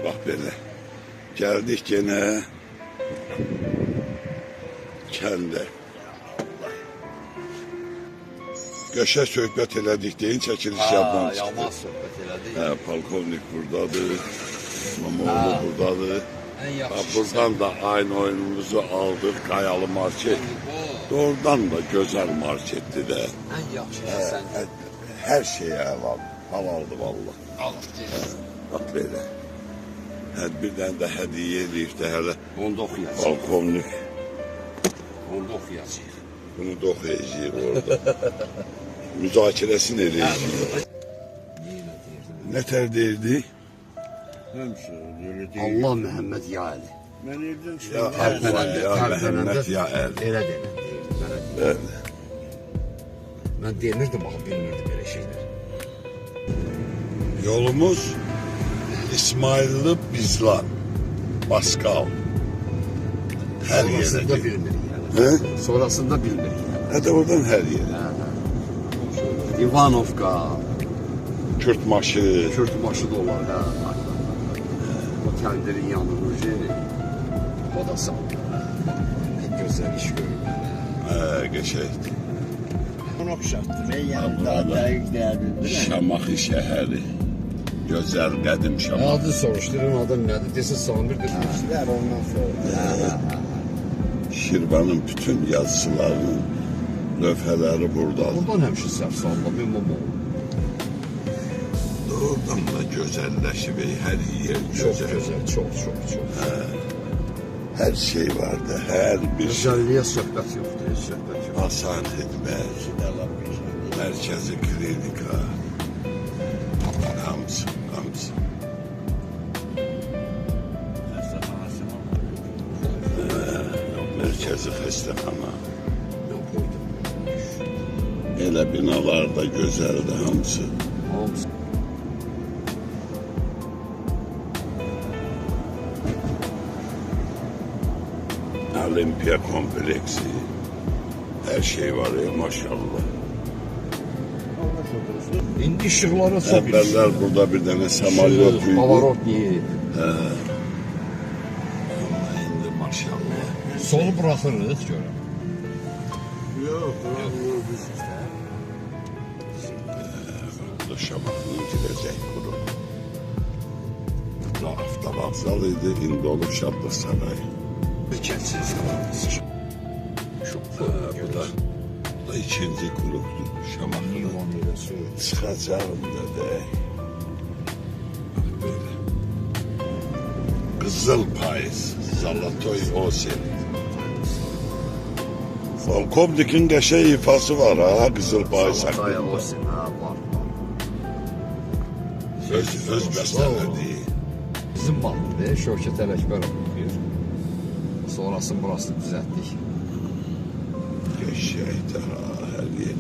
Bak belə. Gəldik gene kəndə. Qəşə söhbət elədik deyin, çəkiliş yapmak çıxdı. Yaman söhbət elədik. Polkovnik buradadır, Mamoğlu buradadır. Ən Buradan da aynı oyunumuzu aldık, Qayalı Market. Doğrudan da gözəl marketdir də. Ən yaxşı sən. Hər şey halaldı vallahi. Bak belə. Bir dənə də hədiyyə eləyib də hələ. Onu da oxuyacaq. Polkovnik. Onu da oxuyacaq. Bunu da oxuyacaq orada. Müzakirəsini eləyəcək. Nətər deyirdi? Allah Məhəmməd ya Əli. Mən evdən Ya Allah, ya Məhəmməd, ya Əli. Elə deyirəm. Mən demirdim, axı bilmirdim belə şeylər. Yolumuz İsmailli Bizlan, Baskal. Hər Sonrasında yerə. bilmirik yəni. Hə? Sonrasında bilmirik yəni. Hətta oradan hər yerə. İvanovka, Kürtmaşı. Kürtbaşı da olar, hə. O təndirin yanında, o da sağ. Ne gözəl iş görür. Qəşəkdir. Onu oxşatdı. Yəni daha dəqiq dəyərlidir. Şamaxı şəhəri. Gözəl qədim Şamaxı. Adı soruşturun, adı nədir? Desin Samir desin. İşlər ondan sonra. Şirvanın bütün yazıçılarının lövhələri buradadır. Buradan həmişə səhv sallam, İmamoğlu. Doğrudan da gözəlləşib, hər yer Çox gözəl. gözəl, çox. Hər şey vardı, hər bir şey. Gözəlliyə söhbət yoxdur, heç söhbət yox. Asan xidmət, mərkəzi klinika, hamısı. Mərkəzi xəstəxana. Nə qoydum? Elə binalar da gözəldir hamısı. Hamısı. Olimpiya kompleksi. Hər şey var ya maşallah. İndi işıqlara çox Əvvəllər burada bir dənə samalyot idi. Pavarot deyil. Amma indi maşallah. Solu buraxırıq görə. Yox, Burada Şamaxının girəcək quru. Burada avtovağzal idi, indi olub Şadlıq Sarayı. Bir kəntsiz qalarımız. Bu da ikinci qurubdur Şamaxının. Çıxacağım dedək. Böyle. Qızıl payız, Zalatoy Osen. Polkovnikin qəşəng ifası var ha, qızıl payız haqqında. Zalatoy Osen, ha, var. Öz bəstələdiyi. Bizim balımdır, Şövkət Ələkbərov oxuyur. Sonrasını burasını düzəltdik. Qəşəkdir ha, hər yer.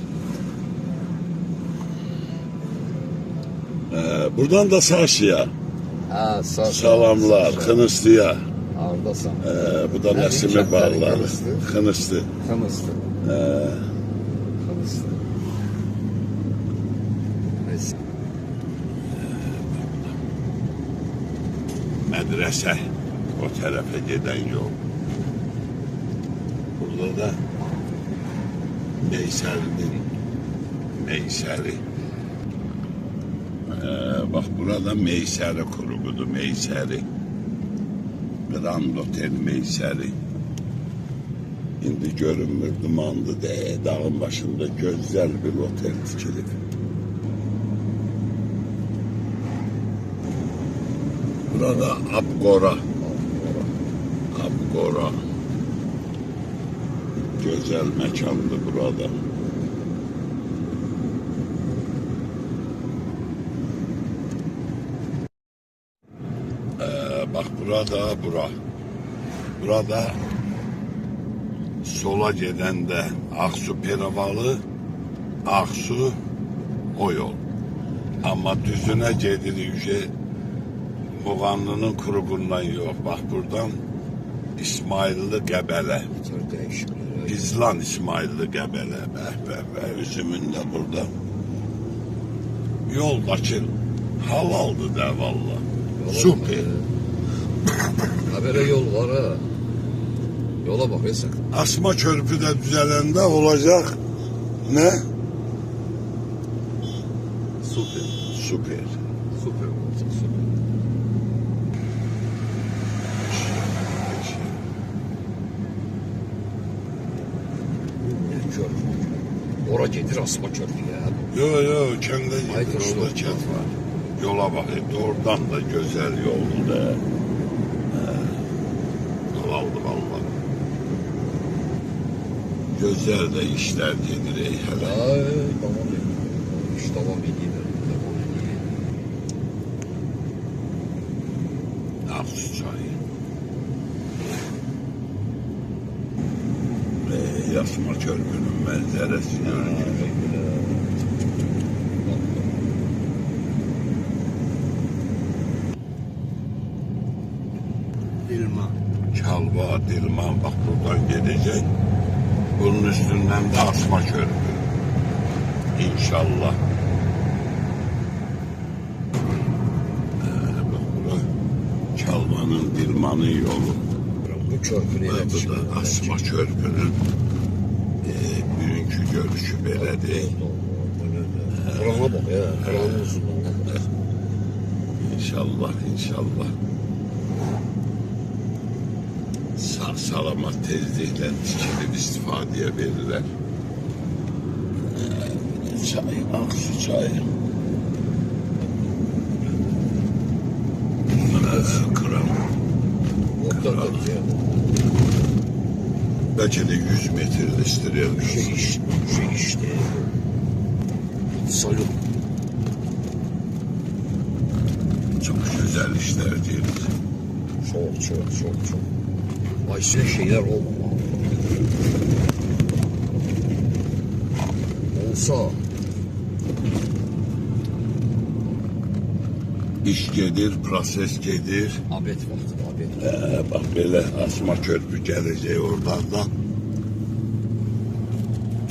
Buradan da Saşiya. Hə, Salamlar, Xınıstıya. Hardasan? Bu da Nəsimi bağları. Xınısты. Xınısdı. Xınısdı. Neyse. Mədrəsə. O tərəfə gedən yol. Burada da Meysəri. Bax, burada Meysəri kurubudur, Meysəri. Grand Otel Meysəri. İndi görünmür, dumanlı dağın başında gözəl bir otel tikilib. Burada Abqora. Gözəl məkandır burada. Bak burada sola gedəndə Ağsu Peravalı, Ağsu o yol. Amma düzünə gedirik Muğanlının kurugundan yox. Bak buradan İsmailli Qəbələ. İzlan İsmailli Qəbələ. Bəh, üzümün də burada. Yoldakı halaldır da valla. Süper. Ha böyle yol var ha. Yola bak sen. Asma körpü de düzelende olacak ne? Süper. Süper. Süper olacak süper. Ne körpü? Ora gelir asma körpü ya. Yo kendi Haydi gidiyor işte orada ket var. Yola bak oradan da güzel yoldu da. Aldı vallahi. Güzel de işler gelir ey hele. Ay tamam ya. İş tamam iyi. Tamam iyi. Aksu çayı. Yasma körpünün manzarası görünüyor. Dilma. Çalva, Dilman bak buradan gidecek. Bunun üstünden de asma körpü. İnşallah. Bak bura Çalva'nın Dilman'ın yolu. Bu körpü Bu da asma körpünün bugünkü görüşü böyle değil. Kur'an'a bak ya. Kur'an'ın uzunluğuna. İnşallah. Sağ salamat tezlikle dikilip istifadeye verirler. Çay, aksu çayı. Kıram. Belki de 100 metre istiyor. Şey işte. Sayın. Çok güzel işler diyoruz. Çok. Aysine şeyler olmamalı. Olsa İş gelir, proses gelir. abet vakti. Bak böyle asma körpü gelecek oradan da.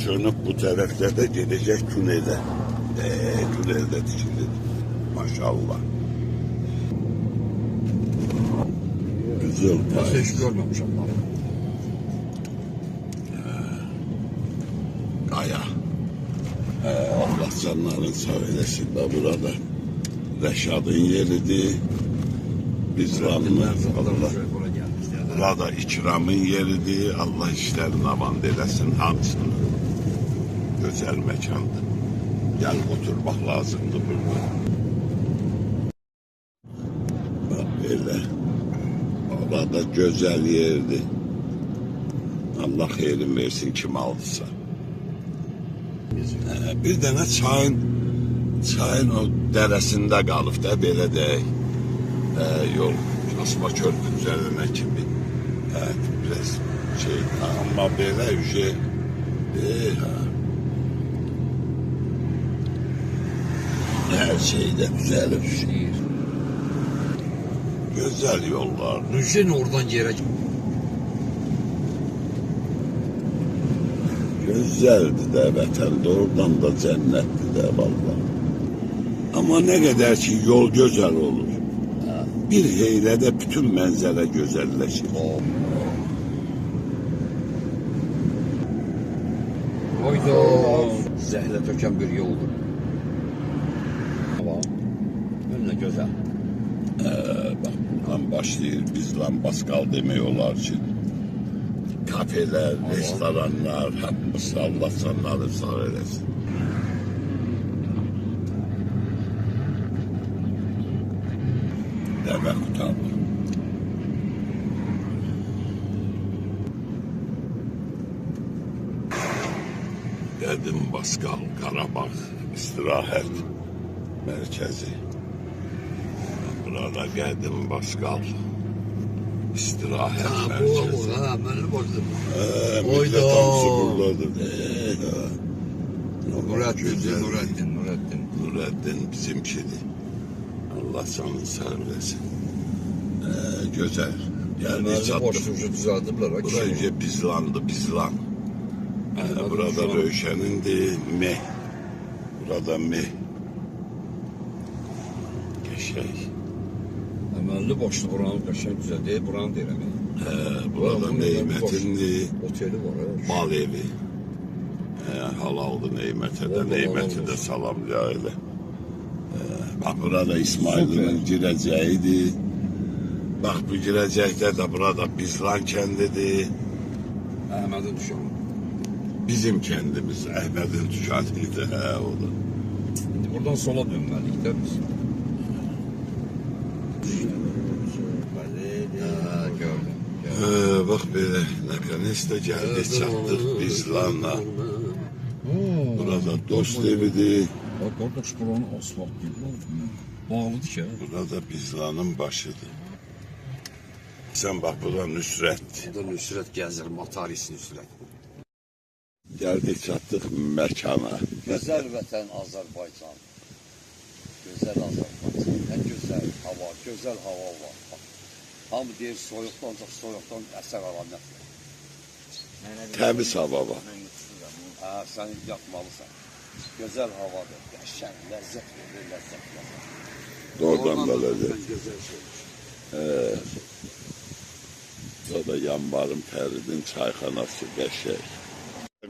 Çönüp bu tarafta da gidecek tünele. Tünelde dikilir. Maşallah. Güzel Nasıl pay. hiç görmemiş ama. Kaya. Allah canlarını sağ eylesin de burada. Reşad'ın yeridir. Biz Allah. Buraya gelmişler. Burada ikramın yeridir. Allah işlerini aman eylesin hamsın. Güzel mekandı. Gel oturmak lazımdı burada. Bak böyle. Orada güzel yerdi. Allah hayırlı versin kim aldısa. Bir tane çayın o deresinde kalıp da böyle de yol asma körpü üzerine kimi biraz şey ama böyle şey her şeyde düzelir. Güzel yollar. Nüzün oradan yere Güzeldi de vətən oradan da cennetdi de vallahi. Ama ne kadar ki yol güzel olur. Bir heylede bütün manzara güzelleşir. Hayda. Zəhlə tökən bir yoldur. Ama önüne güzel. Bak buradan başlayır biz Lambaskal demək olar ki. Kafeler, restoranlar, hepsi Allah canları sağ eylesin. Demek utanma. Dedim Baskal, Karabağ, istirahat merkezi. Burada geldim Baskal. İstirahat merkezi. Ha, ben baktım. Millet Oyda. hamsı buradadır. Nurettin bizimkidi. Allah canını sağ eylesin. Güzel. Yani Nerede çattık. boşluğu düzeldirler. Buraya bizlan. Burada Röşen'in de meh. Burada meh. Şey. Əməlli başlı buranın qəşəng güzel deyil, buranın deyirəm. Burada Neymətinli Oteli var ha. mal evi. Halaldı Neymətə də, Neyməti də salamlaya elə. Bax, burada İsmail'in girəcəyidir. Bax, bu girəcəkdə də burada Bizlan kəndidir. Əhmədin düşanı. Bizim kəndimiz Əhmədin dükanıydı, o da. İndi buradan sola dönməliyik də biz. Gördüm. Bax belə, nakонец-то gəldik, çatdıq Bizlanla. Burada dost evidir. Bak qardaş buranın asfalt gibi bağlıdır ki. Burada Bizlanın başıdır. Sən bax, burada Nüsrət. Burada Nüsrət gəzir, Mataris Nüsrət. Gəldik, çatdıq məkana. Güzel vətən Azərbaycan. Güzel Azərbaycan. Nə gözəl hava, gözəl hava var. Hamı deyir soyuqdan, ancaq soyuqdan əsər alamət. Təmiz hava var. Hə, sən yapmalısan. Gözəl havadır, qəşəng, ləzzət verir, ləzzət verir. Doğrudan belədir. Gözəl şey. Burada Yanvarın Fəridin çayxanası qəşəng.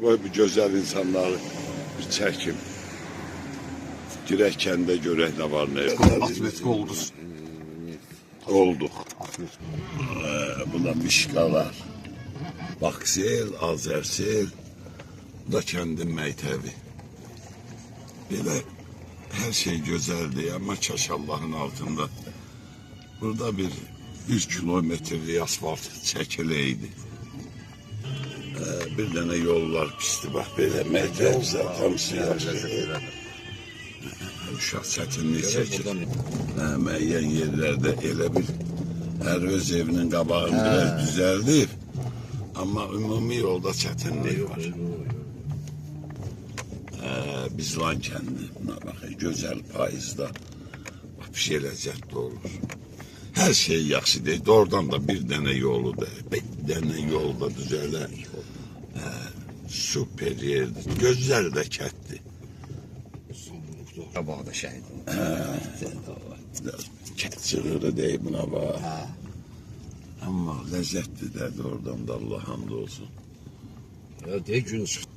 Qoy bu gözəl insanları bir çəkim. Girək kəndə görək nə var, nə yox. Atmetik olduz. Olduq. Bu da Mişqalar. Baksel, Azersel. Bu da kəndin məktəbi. Belə hər şey gözəldir, amma kaş Allahın altında. Burada bir 100 kilometrlik asfalt çəkiləydi. Bir dənə yollar pisdir, bax belə məktəb zaten siyasi. Uşaq çətinlik çəkir. Müəyyən yerlərdə elə bir hər öz evinin qabağını biraz düzəldir. Amma ümumi yolda çətinlik var. Bizlan kəndi, buna baxın, gözəl payızda bir şey ləzzətli olur. Hər şey yaxşı deyil, doğrudan da bir dənə yolu da, bir dənə yolda düzələr. Super yerdir, gözəl də kətdir. Qabaqda şəhid. Kət çığırı deyil buna bax. Amma ləzzətli də doğrudan da Allah hamd olsun. Ya de gün çıxdı.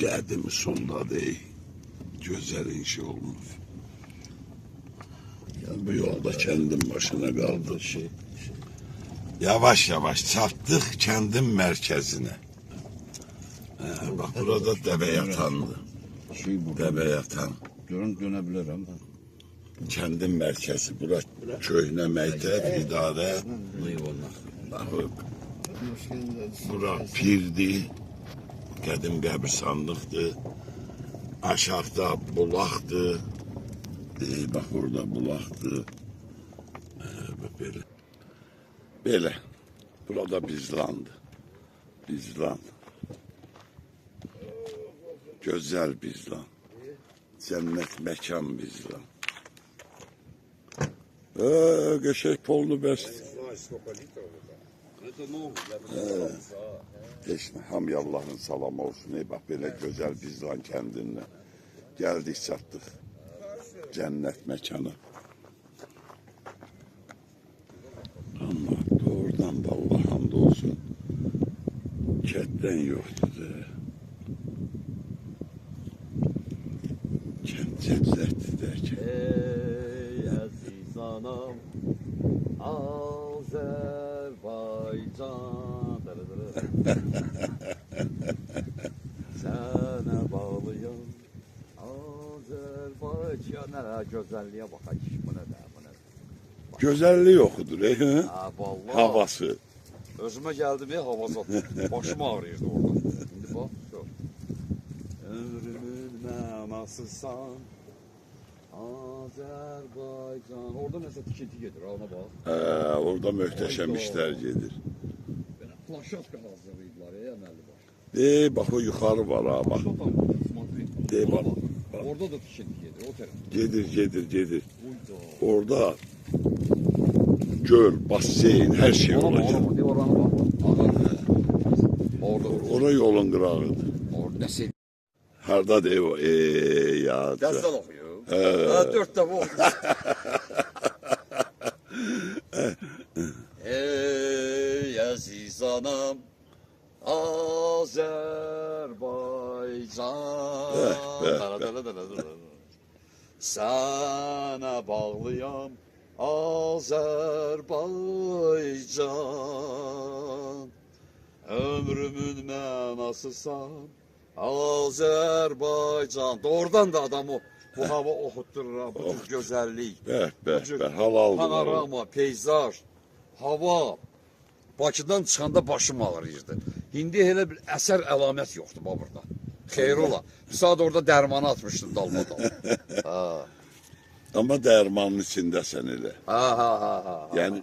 Qədimi sonda deyil, gözəl inşa olunur. Bu yolda kəndin başına qaldı. Yavaş yavaş çatdıq kəndin mərkəzinə. Bax, burada dəvə yatandı. Dəvə yatan. Görün dönə bilərəm. Kəndin mərkəzi, bura köhnə məktəb, idarə. Bax, bura pirdir, qədim qəbirstanlıqdır. Aşağıda bulaqdır. Bax, orada bulaqdır. Belə. Belə. Burada Bizlandır. Bizlan. Gözəl Bizlan. Cənnət məkan Bizlan. Qəşəng polnu bəsdir. Heç nə, hamıya Allahın salamı olsun. Bax, belə gözəl Bizlan kəndindən gəldik, çatdıq. Cənnət məkana. Amma doğrudan da Allah hamd olsun. Kətdən yoxdur. Kənd cənnətdir. Ey əziz anam, Azərbaycan. Sənə bağlıyam, Azərbaycan. Nələ gözəlliyə baxaq, bu nədə, bu nədə. Gözəlliyi yoxudur, Vallahi. havası. Özümə gəldim ya hava zaten. Başım ağrıyırdı orada. İndi bax, gör. Ömrümün mənasısan, Azərbaycan. Orada nəsə tikinti gedir, ona bax. Orada möhtəşəm işlər gedir. Belə plaşatka hazırlayıblar ya, əməlli baş. Bax, o yuxarı var ha, bax. Bax. Orada da tikinti gedir, o tərəf. Gedir. Uyda. Orada göl, basseyn, hər şey olacaq. Orana bax. Orada. Ora yolun qırağıdır. Orada nəsə. Harda deyib o. Ya. Dərsdən oxuyur. Hə. Ha, 4 dəfə oxuyur. Ey əziz anam, Azərbaycan. Sənə bağlıyam, Azərbaycan. Ömrümün mənasısan, Azərbaycan. Doğrudan da adamı bu hava oxutturur, bu cür gözəllik. Halal. Panorama, peyzaj, hava. Bakıdan çıxanda başım ağrıyırdı. İndi elə bir əsər əlamət yoxdur burada. Xeyr ola. Bir saat orada dərmanı atmışdım dalmadan. Ha. Amma dərmanın içindəsən elə. Ha. Yəni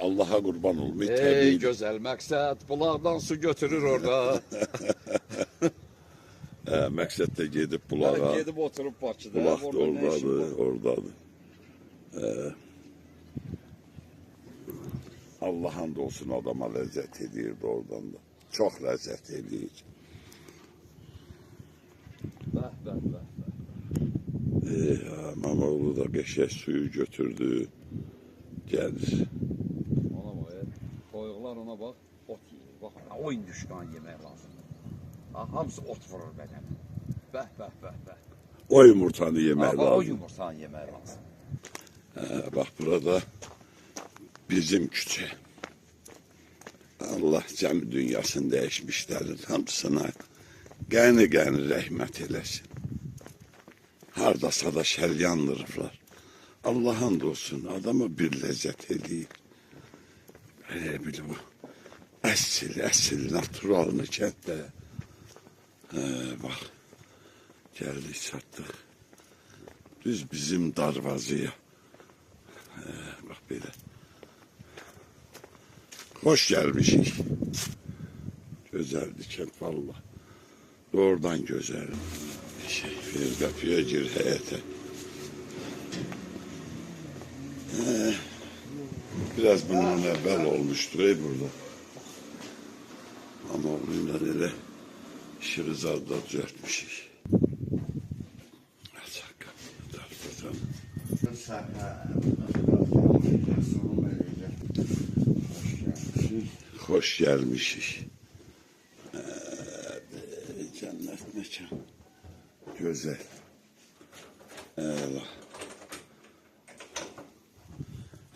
Allaha qurban olmayı Ey təbii. gözəl məqsəd, bulaqdan su götürür orada. Məqsəd də gedib bulağa. Gedib oturub Bakıda. Bulaq da orada nə işin var? oradadır. Allah hamd olsun adama ləzzət edirdi oradan da. Çox ləzzət edir. Bəh. Mamoğlu da qəşəng suyu götürdü. Gəlir. Ona bax, toyuqlar ona bax, ot yeyir. Bax, oyun düşkan yemək lazımdır. Ha, hamısı ot vurur bədənə. Bəh. O yumurtanı yemək O lazım. yumurtanı yemək lazım. Bax burada bizim küçə. Allah cəmi dünyasını dəyişmişlərin hamısına qəni rəhmət eləsin. Hardasa da şəl yandırıblar. Allah hamd olsun adama bir ləzzət eləyir. Elə bil bu əsl naturalını kənddə. Bax, gəldik çatdıq. Düz bizim darvazıya. Bax belə. Hoş gəlmişik. Gözəldir kənd valla. Doğrudan gözəl. Bir qapıya gir həyətə. Biraz bundan əvvəl olmuşdu burada. Amma onunla elə işığı zadda düzəltmişik. Açaq qapıyı darbadan. Hoş gəlmişik. Cənnət məkan. Gözəl.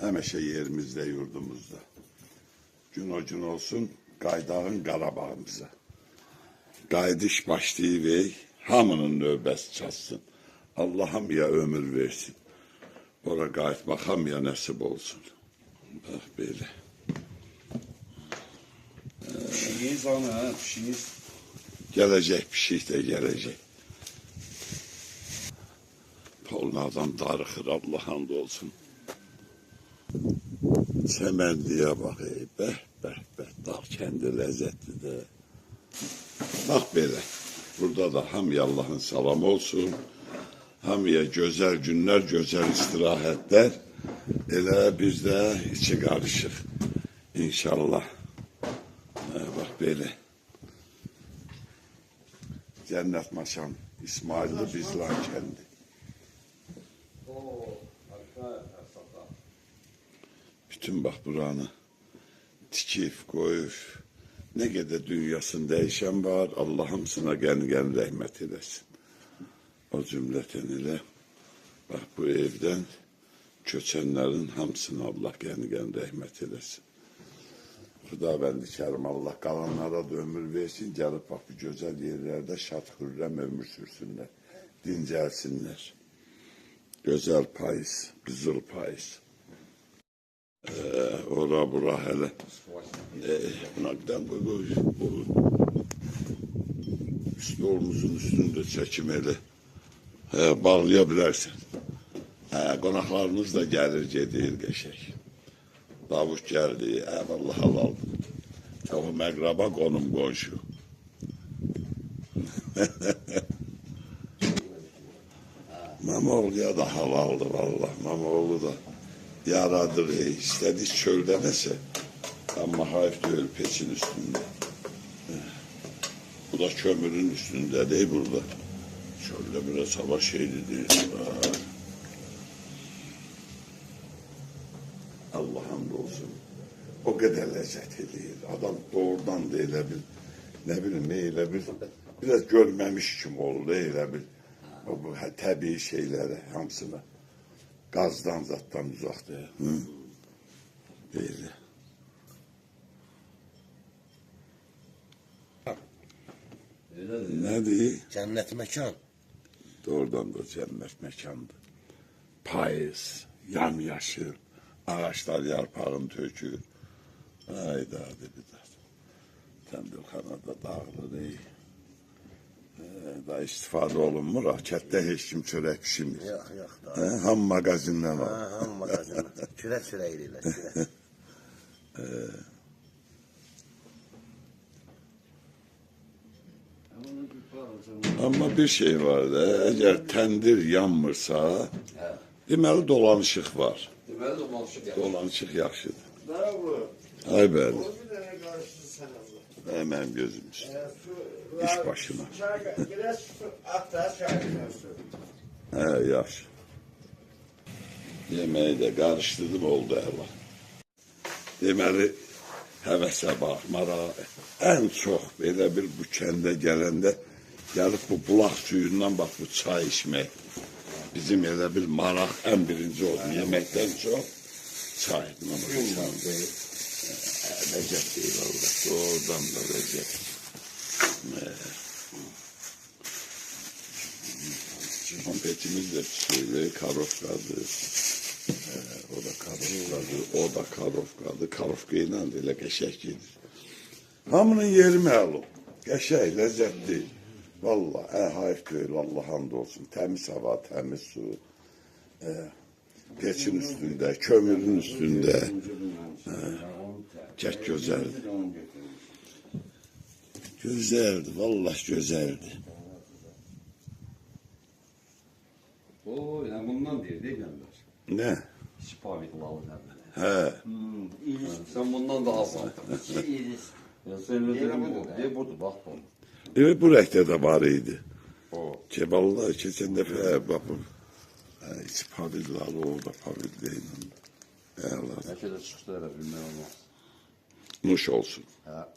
Həmişə yerimizdə, yurdumuzda. Gün o gün olsun, qaydağın Qarabağımıza. Qayıdış başlayıb, hamının növbəsi çatsın. Allah hamıya ömür versin. Ora qayıtmaq hamıya nəsib olsun. Bax, belə. Pişiyiz ana, pişiyiz. Gələcək, pişik də gələcək. Polnadan darıxır, Allah hamd olsun. Çəmənliyə bax, bəh, dağ kəndi ləzzətlidir. Bax belə, burada da hamıya Allahın salamı olsun. Hamıya gözəl günlər, gözəl istirahətlər. Elə bizdə içi qarışıq. İnşallah. Bax belə. Cənnət Maşan, İsmailli Bizlan kəndi. Bütün bax buranı tikib, qoyub, nə qədər dünyasını dəyişən var, Allah hamısına qəni rəhmət eləsin. O cümlətən elə, bax bu evdən köçənlərin hamısına Allah qəni rəhmət eləsin. Xudabəndi Kərim Allah qalanlara da ömür versin, gəlib bax bu gözəl yerlərdə şad xürrəm ömür sürsünlər, dincəlsinlər. Gözəl payız, qızıl payız. Ora bura hələ. Bunaqdan qoy. Stolumuzun üstündə çəkim elə. Bağlaya bilərsən. Qonaqlarımız da gəlir, gedir qəşək. Davut gəldi, Allah halal. Çoxu məqraba qonum qonşu. Mamoğluya da halaldır vallahi. Mamoğlu da yaradır. İstədik çöldə nəsə. Amma hayf deyil peçin üstündə. Bu da kömürün üstündə deyil burada. Şöyle biraz hava şeyli değil. Allah hamdolsun. O kadar lezzet ediyor. Adam doğrudan da elə bil, ne bileyim elə bil, biraz görmemiş kim olur elə bil. Bu təbii şeyləri hamısını gazdan zatdan uzaqdır. Böyle. Ne değil? Cennet mekan. Doğrudan da cennet mekandır. Payız, yamyaşıl, ağaçlar yarpağın tökür. Hayda dedi de. Təndirxanada dağılır ey. Da istifadə olunmur. Kətdə heç kim çörək pişirmir. Yok da. Ham magazindən al. Ha, ham magazin. Küre eyle. Küre. Amma bir şey var da, əgər təndir yanmırsa, deməli dolanışıq var. Deməli dolanışıq yaxşı. Dolanışıq yaxşıdır. Bravo. Ay bəli. O bir tane karıştı sen abla. Mənim gözüm üstə. İş başına. Biraz su at da çay su. Yaxşı. Yeməyi də qarışdırdım, oldu əla. Deməli, həvəsə baxmaraq, ən çox belə bir bu kəndə gələndə gəlib bu bulaq suyundan bax bu çay içmək. Bizim elə bir maraq ən birinci oldu. Yeməkdən çox çay. Ləzzət deyil Allah. Doğrudan da ləzzət. Kompetimiz de pişirdi, karofkadı. O da karofkadı, o da karofkadı. Karofka ile elə qəşək gedir. Hamının yeri məlum. Qəşək, ləzzətli. Vallahi ən hayf deyil, Allah hamd olsun. Təmiz hava, təmiz su. Peçin üstündə, kömürün üstündə. Çok güzeldi. Güzeldi, vallahi güzeldi. O, yani bundan değil değil mi? Ne? Şipavillalı derler. He. Sen bundan daha az aldın. Ya sen öyle Yine dedin budur, bu. Diye budur bak bu. Evet, bu renkte de var idi. O. Kemal'da geçen defa bakın. İçi pavillalı, orada pavillayla. Allah. Belki de çıktı öyle bilmem ama. Nuş olsun. Ha.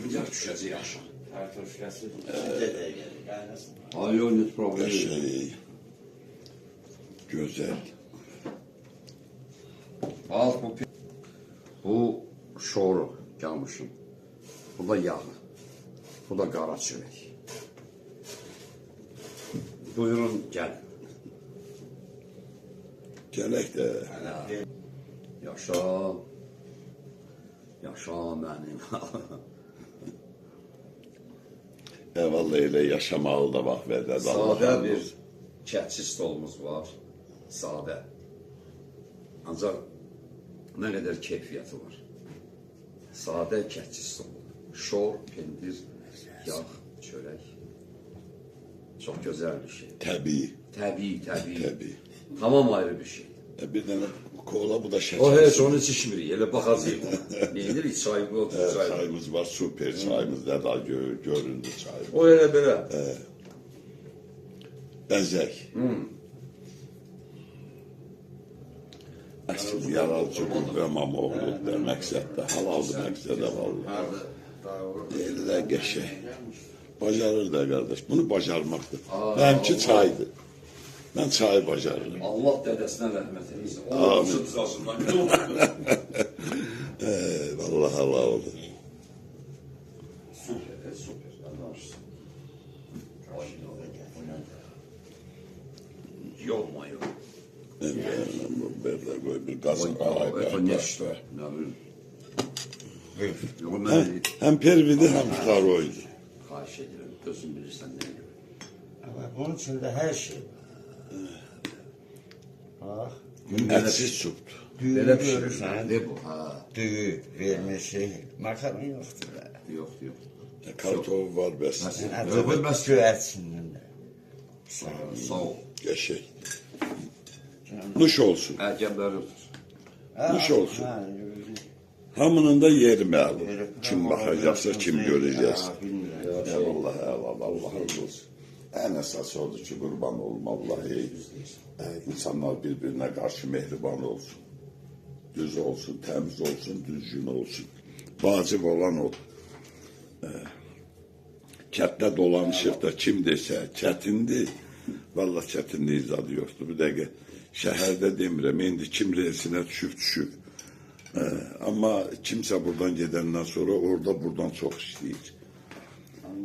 Güzel düşəcək aşağı. Her turşkası. Ay yok net problem değil. Şey, güzel. Bak bu şoru camışım. Bu da yağı. Bu da qara çörək. Buyurun gəlin. Gerek de. Yaşa. Yaşa mənim. Vallahi öyle yaşamalı da bak ve de. Sadə bir kətçi stolumuz var. Sadə. Ancaq nə qədər keyfiyyəti var. Sadə kətçi stolu. Şor, pendir, yağ, çörək. Çox gözəl bir şey. Tabii. Təbii. Tabii. Tamam ayrı bir şey. Bir tane kola, bu da şeker. O heç onu içmirik, elə baxacaq. Neyinirik, çay bu, çay. Çayımız var, süper çayımız da daha göründü çay. O elə belə. Bezek. Əsl yaralıcı qurqamam oğlu da məqsəddə, halaldı məqsədə vallahi. Elə qəşək. Bacarır da qardaş, bunu bacarmaqdır. Mənimki çaydır. Mən çayı bacarırım. Allah dədəsinə rəhmət eylesin. Amin. O düzasından Vallahi Allah oldu. Süper, süper. Anlarsın. Yorma yok. Böyle koy bir gazı bağay. Конечно. Yok mən Hem pervidi hem karoydu. xahiş edirəm. Özün bilirsən nə edir. Ama bunun içinde her şey var. Bak. Etsiz süptü. Düğünü Belə bir şey. görürsen. Ne bu? Ha. Düğün vermesi. Makaron yoktur be. Yok. Kartofu var bəs. Adı bas güvercinden de. Sağ ol. Qəşək. Nuş olsun. Gəl bəri otur. Nuş olsun. Hamının da yeri məlum. Kim baxacaqsa, kim görəcəksə. Bilmirəm. Eyvallah, eyvallah, Allah razı olsun. Ən əsası odur ki, qurban olum, vallahi insanlar bir-birinə qarşı mehriban olsun. Düz olsun, təmiz olsun, düzgün olsun. Vacib olan odur. Kətdə dolanışıq da kim desə çətindir. Vallahi çətinlik zadı yoxdur. Bir dəqiqə şəhərdə demirəm, indi kim relsinə düşüb. Amma kimsə buradan gedəndən sonra orada buradan çox işləyir.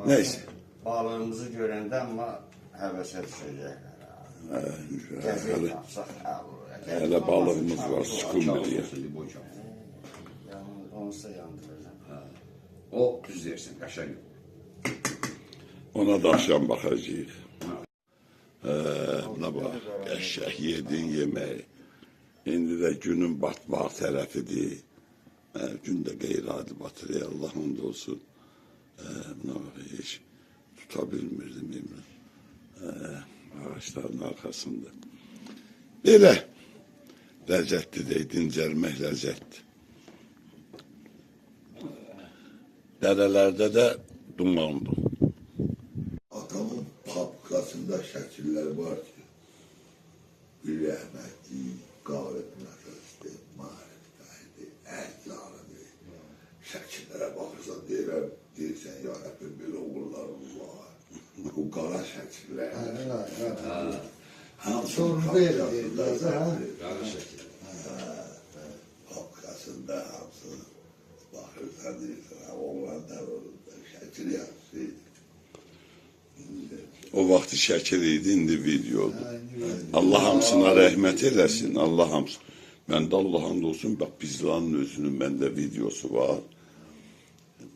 Neyse. Balığımızı görəndə amma həvəsə düşəcək. Gəzək yapsaq Hələ balığımız var, skumbriya. Onsa yandıracaq. O düz dersin, qəşəng. Ona da akşam baxacağıq. Nə bax, qəşəng yedin yeməyi. İndi də günün batmaq tərəfidir. Gün də qeyri-adi batır, Allah hamd olsun. Buna bax, heç tuta bilmirdim İmran. Ağaçların arxasında. Belə ləzzətlidir, dincəlmək ləzzətdir. Dərələrdə də dumandır. Atamın papkasında şəkillər var ki, bir rəhmətli, qavət nəfəsdir, marifətli, əhzarıdır. Şəkillərə baxırsan deyirsən, ya Rəbbim, bir oğullarım var. Bu qara şəkillər. Hamısını papkasında hamısını baxırsan deyirsən, oğlanlar orada şəkil yapsın. O vaxtı şəkil idi, indi videodur. Allah hamısına rəhmət eləsin, Allah hamısına. Məndə Allah hamd olsun, bax, Bizlanın özünün məndə videosu var.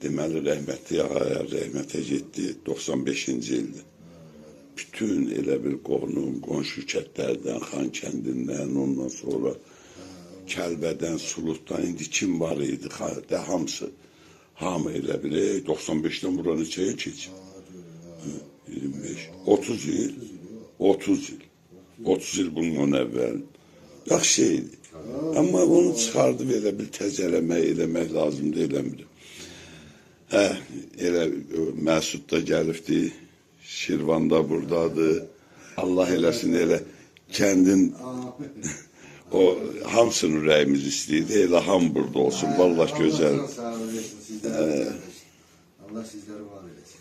Deməli, rəhmətli ağaya rəhmətə getdi 95-ci ildə. Bütün elə bir qohunun, qonşu kətlərdən, Xan kəndindən, ondan sonra Kəlbədən, Suluddan, indi kim var idi, hamısı. Hamı elə bir, 95-dən bura neçəyə keçib? 25, 30 il, 30 il. 30 il bundan əvvəl. Yaxşı şeydi. Amma onu çıxardıb elə bir təzələmək, eləmək lazımdır, eləmirəm. Elə Məsud da gəlibdi, Şirvan da buradadır. Allah eləsin, elə kəndin o hamısının ürəyimiz istəyirdi, elə ham burada olsun, vallahi gözəl. Allah sizləri var eləsin.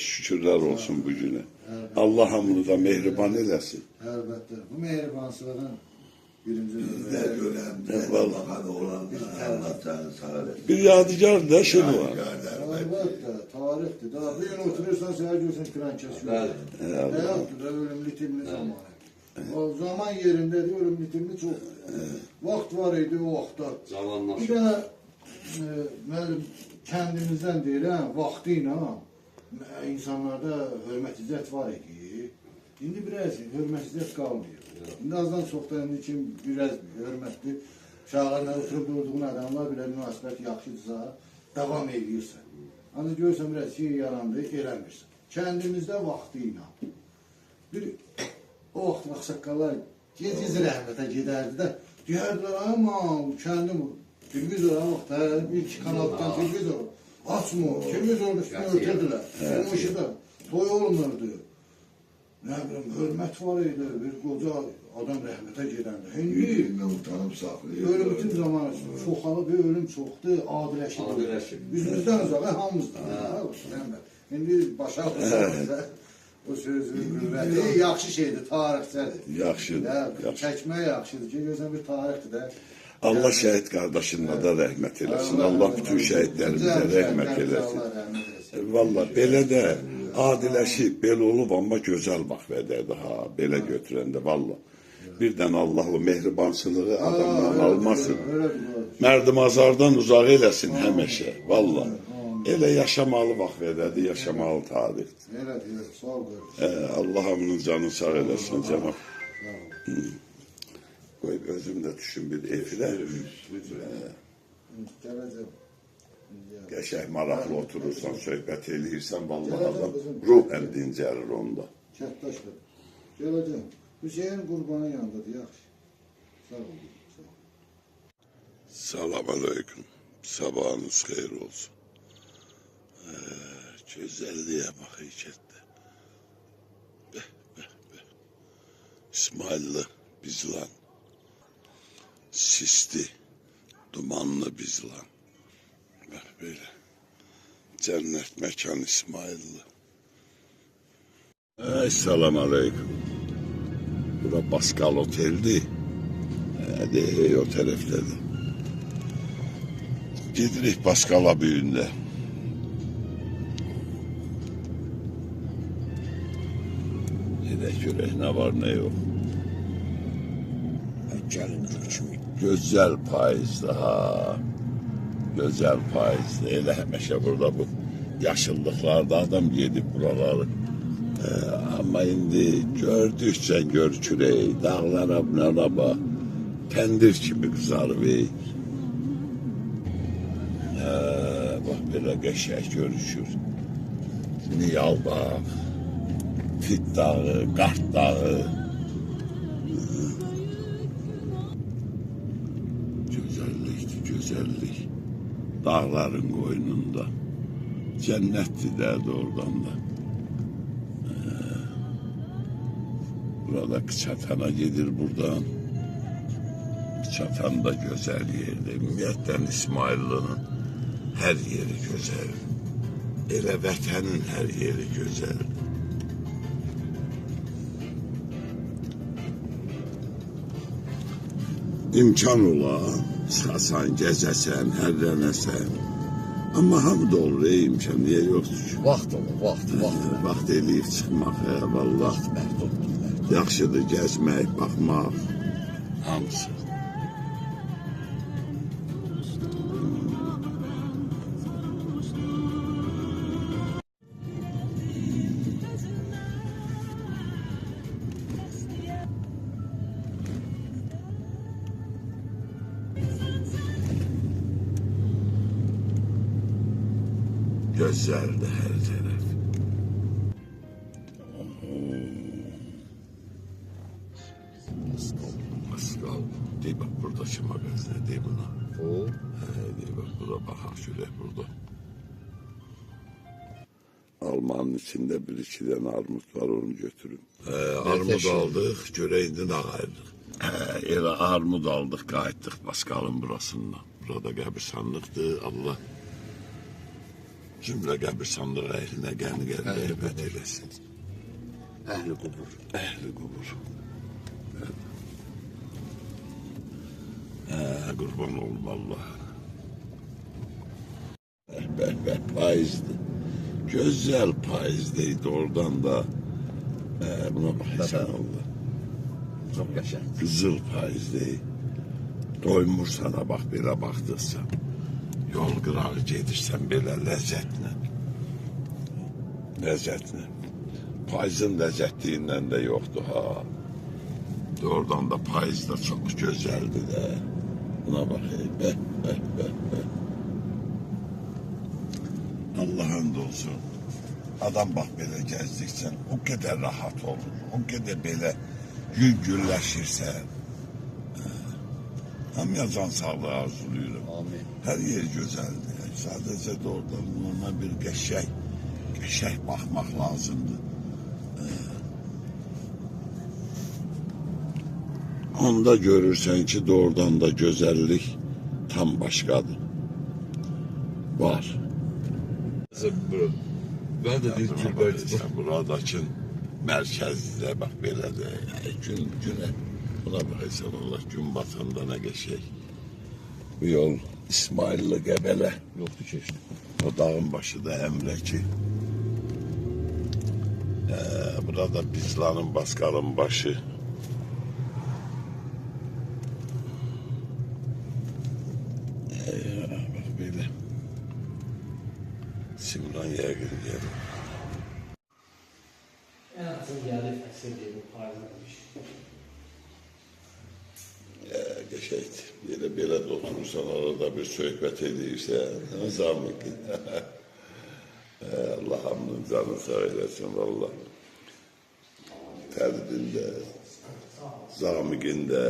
Şükürlər olsun bu günə. Allah hamını da mehriban eləsin. Əlbəttə, bu mehribansılığın birinci Ne vallahi olan Allah səni sağ eləsin. Bir yadigar da şey var. Əlbəttə, tarixdir. Daha bir gün oturursan, səhər görsən filan kəsiyor. Həyatdır da ölümlü timli zamanı. O zaman yerindədir, ölümlü timli çox. Vaxt var idi o vaxtda. Bir dənə müəllim kəndimizdən deyirəm, vaxtı ilə insanlarda hörmət-izzət var idi. İndi biraz hörmət-izzət qalmıyor. İndi azdan çoxdan indi kim biraz hörmətli uşaqlarla oturub durduğun adamlar belə münasibət yaxşıdırsa, davam edirsən. Ancaq görürsən biraz şey yarandı, eləmirsən. Kəndimizdə vaxtı ilə. Bir o vaxt ağsaqqallar gec-gec rəhmətə gedərdi də, deyərdilər, aman kəndim televizora vaxtda, bir-iki kanaldan televizor açmır, televizorun üstünü örtürdülər. Onun işi də toy olmurdu. Nə bilim, hörmət var idi, bir qoca adam rəhmətə gedəndə. İndi utanıb saxlayır. ölümün zamanı çoxalı bir ölüm çoxdur, adiləşir. Üzümüzdən uzaq, hamımızdan. İndi başa alırsa, o sözün qüvvəti yaxşı şeydir, tarixçədir. Yaxşıdır. Çəkmək yaxşıdır ki, görsən bir tarixdir də. Allah şəhid qardaşına da rəhmət eləsin. Allah bütün şəhidlərimizə rəhmət eləsin. Vallahi belə də adiləşib, belə olub, amma gözəl bax vədədir ha, belə götürəndə vallahi. Birdən Allah o mehribansılığı adamdan almasın. Mərdimazardan uzaq eləsin həmişə, vallahi. Elə yaşamalı bax vədədir, yaşamalı tarixdir. Elədir, sağ ol. Allah hamının canını sağ eləsin cənab. Qoy özüm də düşün bir efilə. Gələcəm. Qəşəng maraqlı oturursan, söhbət eləyirsən, vallahi adam ruhən dincəlir onda. Kətdaşdır. Gələcəm. Hüseyin qurbanın yanındadır, yaxşı. Sağ ol. Salam aleyküm. Sabahınız xeyir olsun. Güzelliğe bak heyketle. İsmailli Bizlan. Sisli, dumanlı Bizlan. Bak böyle. Cennet mekan İsmailli. Esselamu aleyküm. Bura Baskal Otel'di. Hadi o taraflarda. Gedirik Baskal'a büyüğünde. Hedef görək ne var ne yok. Gelin kimi. Güzel payızdı ha. Güzel payızdı. Elə həmişə burada bu yaşıllıklarda adam gedib buraları. Ama indi gördükçe görkürey, dağlara bak, pendir kimi kızarır. Bak belə qəşəng görüşür. Niyal Dağ, Fit Dağı, Qart Dağı. Güzellikdir, güzellik. Dağların qoynunda. Cənnətdir derdi oradan da. Burada Kıçatana gelir buradan. Kıçatan da güzel yerdir. Ümumiyyətlə İsmailli'nin her yeri güzel. Elə vətənin her yeri güzel. İmkan ola, çıxasan, gəzəsən, hərlənəsən. Amma hamı da olur, imkan niye yoktur ki? Vaxt olur, vaxt. Vaxt eləyib çıxmaq, vallah. Yaxşıdır gəzmək, baxmaq, hamısı. Gözlerdi her taraf. Baskal. Dey bak burada çıma gözler, dey buna. O, Dey bak burada bakak şöyle burada. Almanın içinde bir iki tane armut var, onu götürün. Armut aldık, göreğinden ağayırdık. Elə armut aldık, qayıtdık Baskal'ın burasından. Burada qəbirstanlıqdır, Allah cümle qəbirstanlıq əhlinə qəni rəhmət eləsin. Əhli qubur. Əhli qubur. Qurban olum Allah. Payızdı. Güzel payızdaydı oradan da. Buna bakacağım Allah. çok qəşəng. Kızıl payızdaydı. Doymur sana bak belə baktıksa. Yol qırağı gedirsən belə ləzzətlə. Ləzzətlə. Payızın ləzzətliyindən də yoxdur ha. Oradan da payız da çok güzeldi de. Buna bak. Allah'ın da olsun. Adam bak belə gəzdikcə o kadar rahat olur. O kadar belə gün-günləşirsən. Hamıya can sağlığı arzuluyorum. Amin. Her yer güzeldi. Sadece de oradan ona bir qəşəng bakmak lazımdı. Onda görürsen ki doğrudan da güzellik tam başkadır. Var. Ben de bir Sen buradakın merkezde bak böyle de güne buna bakırsan Allah gün batanda ne geçey. Bu yol İsmailli Gebele. Yoktu ki işte. O dağın başı da Emreki. Burada Bizlan'ın Baskal'ın başı. Bak böyle. Simran Yağgın yeri. En azından yerli fesir diye bu paylaşmış. Geçeydi. Böyle de oturursan arada bir sohbet ediyse zahmet. Allah hamdın canı sağ eylesin valla. Terbinde Zamiqində,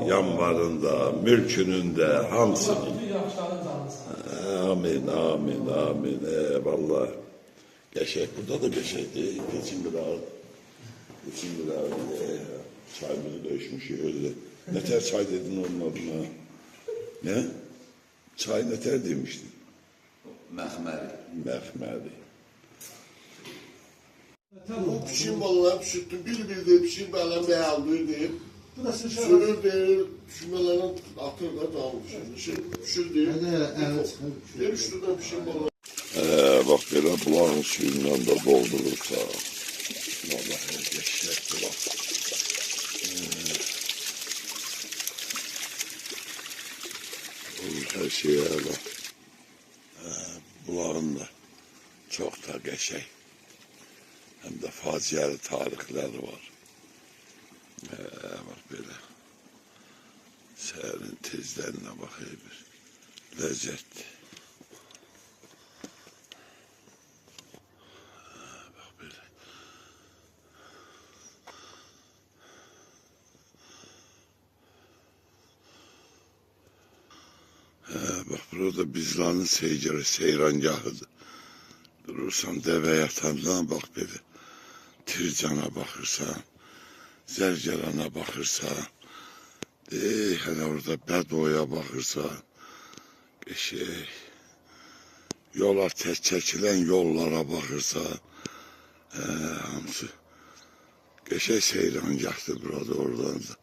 yanvarında, mülkünündə, hamısının. Bütün yaxşıların canını sağ olsun. Amin, amin, amin. Vallahi qəşəng. Burada da qəşəngdir. Keçin bir ağır. Keçin bir ağır. Çayımızı döşmüşük öyle. Nətər çay dedin onun adına? Ne? Çay nətər demişdin? Məxməri. Məxməri. Bu pişim balılar pişirttim. Bir de pişim balılar beğendiydi. Bu da sizin Sürür değil, pişirmelerin atır da dağılmış. Pişir değil. Evet. Bir üstünden pişim balılar. Bak belə bulağın suyundan da doldurursa. Vallahi qəşəngdir bak. Her şeye bak. Bulağın da çok da qəşəng. Hem de facialı tarihleri var. Bak böyle. Seherin tezlerine bakayım bir. Lezzet. Bak böyle. Bak burada Bizlan'ın seyrangahıdır. Durursan deve yatandan bak böyle. Tircana bakırsan, Zərgərana bakırsan, hele orada Bədoya bakırsan, qəşəng. Yola çekilen yollara bakırsan, hamısı qəşəng seyrangahdır burada oradan da.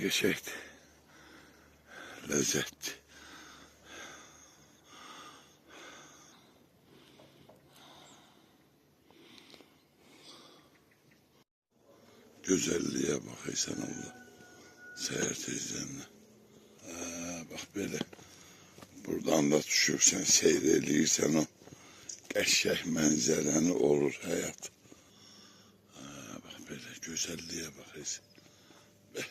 Qəşəngdir, lezzetli. Güzelliğe bakıysan Allah. Seher teyzenle. Bak böyle. Buradan da düşürsen, seyreliysen o qəşəng mənzərəni olur hayat. Bak böyle güzelliğe bakıysan. Beh.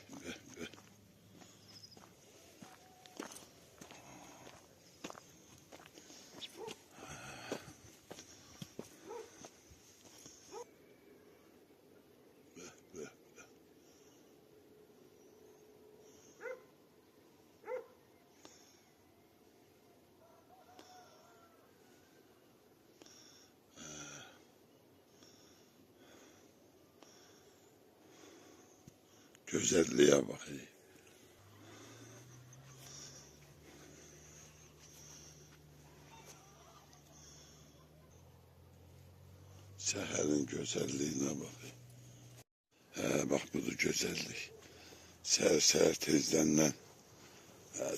Güzelliğe bak. Seherin güzelliğine bak. Bak bu da güzellik. Seher tezden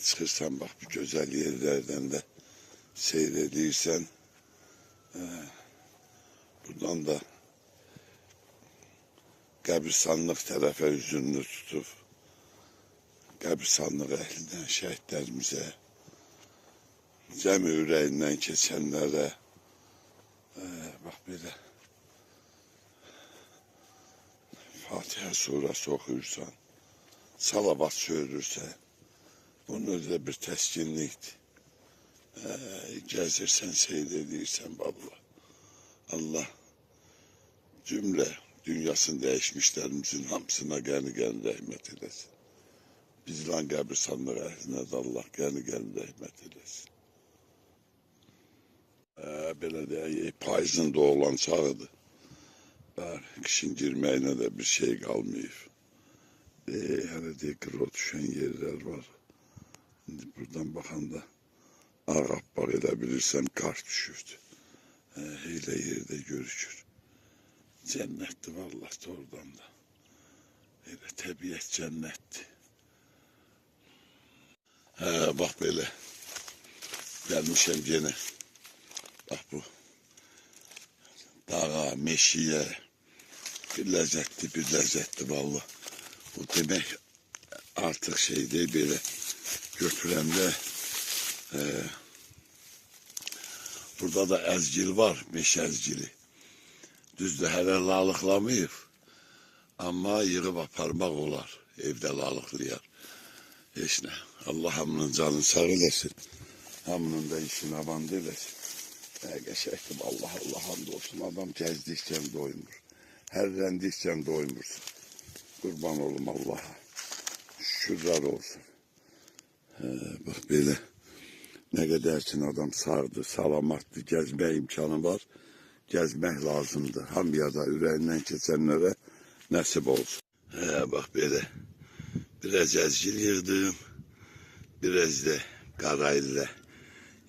çıkırsan bak bu güzel yerlerden de seyredirsen. Buradan da qəbirstanlıq tərəfə üzünü tutub, qəbirstanlıq əhlindən şəhidlərimizə, cəmi ürəyindən keçənlərə, bax belə, Fatihə surası oxuyursan, salavat söylürsən, bunun özü bir təskinlikdir. Gəzirsən, seyr edirsən, vallahi. Allah cümlə dünyasını değişmişlerimizin hamısına gəni rəhmət eləsin. Bizlan qəbirstanlıq əhlinə də Allah gəni rəhmət eləsin. Belə deyək, payızın da olan çağıdır. Kışın girməyinə də bir şey qalmayıb. Hələ deyək, qırı düşən yerlər var. İndi buradan baxanda ağappaq edə bilirsən, qar düşürdü. Elə yerdə görükür. Cennettir vallahi oradan da. Öyle təbiət cennettir. Bak böyle. Gelmişim gene. Bak bu. Dağa, meşiye. Bir lezzetli vallahi. Bu demek artık şey değil böyle. Götürəndə burada da əzgil var, meşə əzgili. Düzdür, hələ lalıqlamayıb. Amma yığıb aparmaq olar. Evdə lalıqlayar. Heç nə. Allah hamının canını sağ eləsin. Hamının da işini avand eləsin. Geçektim Allah Allah hamdolsun. Adam gezdikçe doymur. Herrendikçe doymursun. Kurban olum Allah'a. Şükürler olsun. Bak böyle ne kadar için adam sardı, salamattı, gezme imkanı var. Gezmek lazımdı. Hamyada yüreğinden geçenlere nasip olsun. Bak böyle biraz ezgil yırdım. Biraz da karayla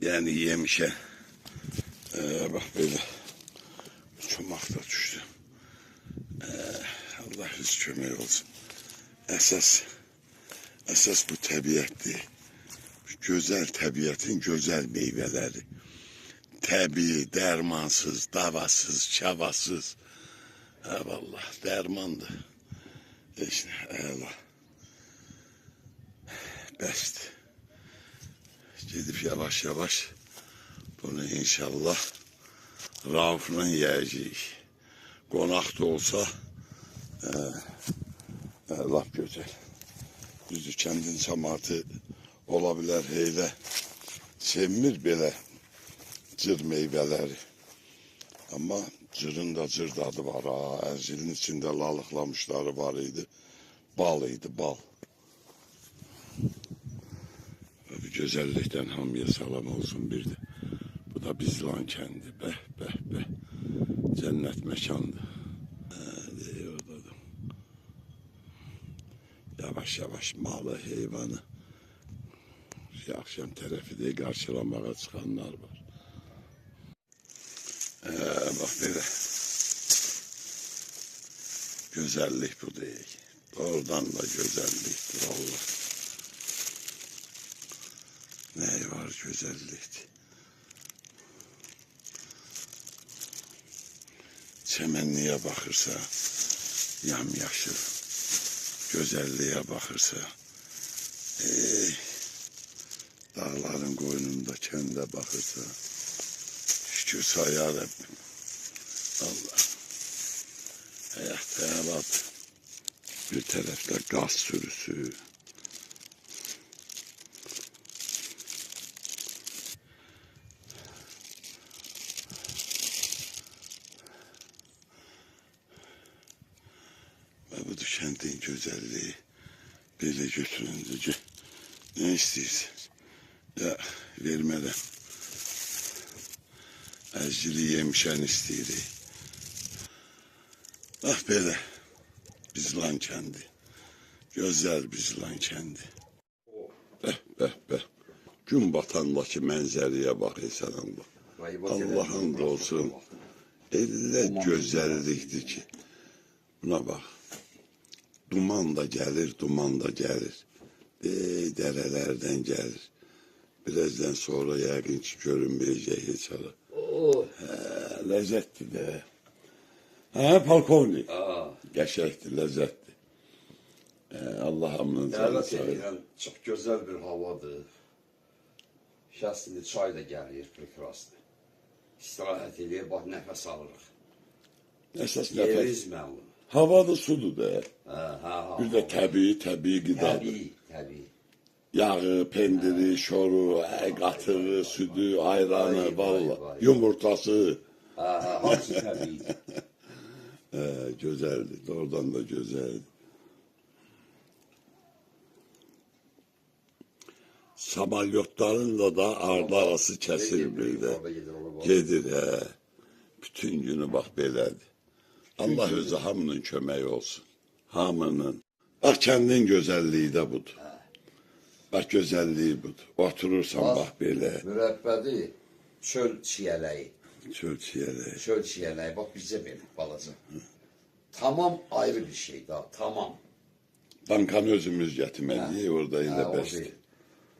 yani yemişe. Bak böyle çomakta düştü. Allah yüz kömeği olsun. Esas bu tabiatti. Güzel tabiatın güzel meyveleri. Tabii, dermansız, davasız, çabasız. Vallahi dermandı. İşte Allah. Best. Gidip yavaş yavaş bunu inşallah Rauf'la yiyeceğiz. Konak da olsa laf güzel. Düzü kendin samatı olabilir heyle. Sevmir belə cır meyveleri. Ama cırın da cır dadı var ha. Erzilin içinde lalıklamışları var idi. Bal idi, bal. Bir güzellikten hamıya salam olsun bir de. Bu da Bizlan kendi. Beh beh beh. Cennet mekandı. Yavaş yavaş malı, heyvanı. Akşam tarafı diye karşılamaya çıkanlar var. Bak böyle. Güzellik bu değil. Oradan da güzelliktir Allah. Ne var güzellik? Çemenliğe bakırsa yamyaşıl. Güzelliğe bakırsa dağların koynunda kendi bakırsa şükür sayar Rabbim. Allah. Hayat. Bir tarafta gaz sürüsü. Ve bu kentin güzelliği böyle götüründücü. Ne istiyorsun? Ya vermeden. Ezcili yemişen isteyir. Ah böyle. Bizlan kendi. Güzel bizlan kendi. Beh. Gün batandaki mənzərəyə bax sən Allah. Allah'ın olsun. Elle güzellikdir ki. Buna bak. Duman da gelir. Derelerden gelir. Birazdan sonra yəqin ki görünmeyecek hiç hala. Lezzetli de. Polkovnik. Geçekti, lezzetli. Allah'ımın canı sağ olsun. Çok güzel bir havadır. Şəsli çay da gəlir, prekraslı. İstirahət edir, bax, nəfəs alırıq. Əsas nəfəs. Yeriz məlum. Havalı sudur da. Bir de təbii qidadır. Təbii. Yağı, pendiri, şoru, qatığı, südü, ayranı, valla. Yumurtası. Hamısı təbii. Güzeldi. Oradan da güzeldi. Samalyotlarınla da ardı arası kesilmir de. Gedir. Bütün günü bak belədir. Allah özü hamının köməyi olsun. Hamının. Bak kendin güzelliği de budur. Bak güzelliği budur. Oturursan bak belə. Mürəbbədi çöl çiyələyi. Çöl çiyələri. Çöl çiyələyi, bax bizə belə balaca. Tamam ayrı bir şey daha, tamam. Dankanı özümüz getirmeliyiz orada ile O best. değil.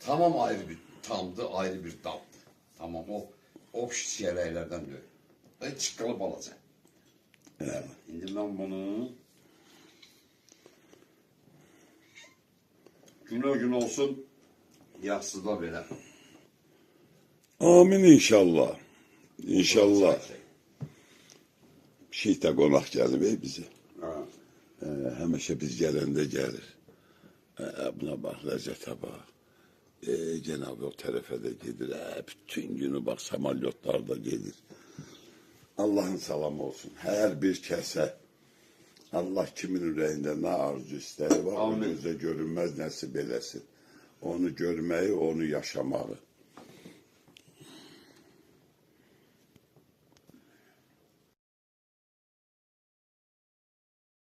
Tamam ayrı bir tamdı, ayrı bir damdı. Tamam o çiyələklərdən deyil. Çıqqılı balaca. İndi mən bunu gün olsun yaxsıda belə. Amin inşallah. İnşallah. Şeydə qonaq gəlir bize. Həmişə biz gələndə gəlir. Buna bax, ləzzətə bax. Cenab-ı o tərəfə də gedir. Bütün günü bak samalyotlar da gedir. Allah'ın salamı olsun. Her bir kəsə Allah kimin ürəyində nə arzu istəyi var, o gözə görünməz nəsib eləsin. Onu görməyi, onu yaşamağı.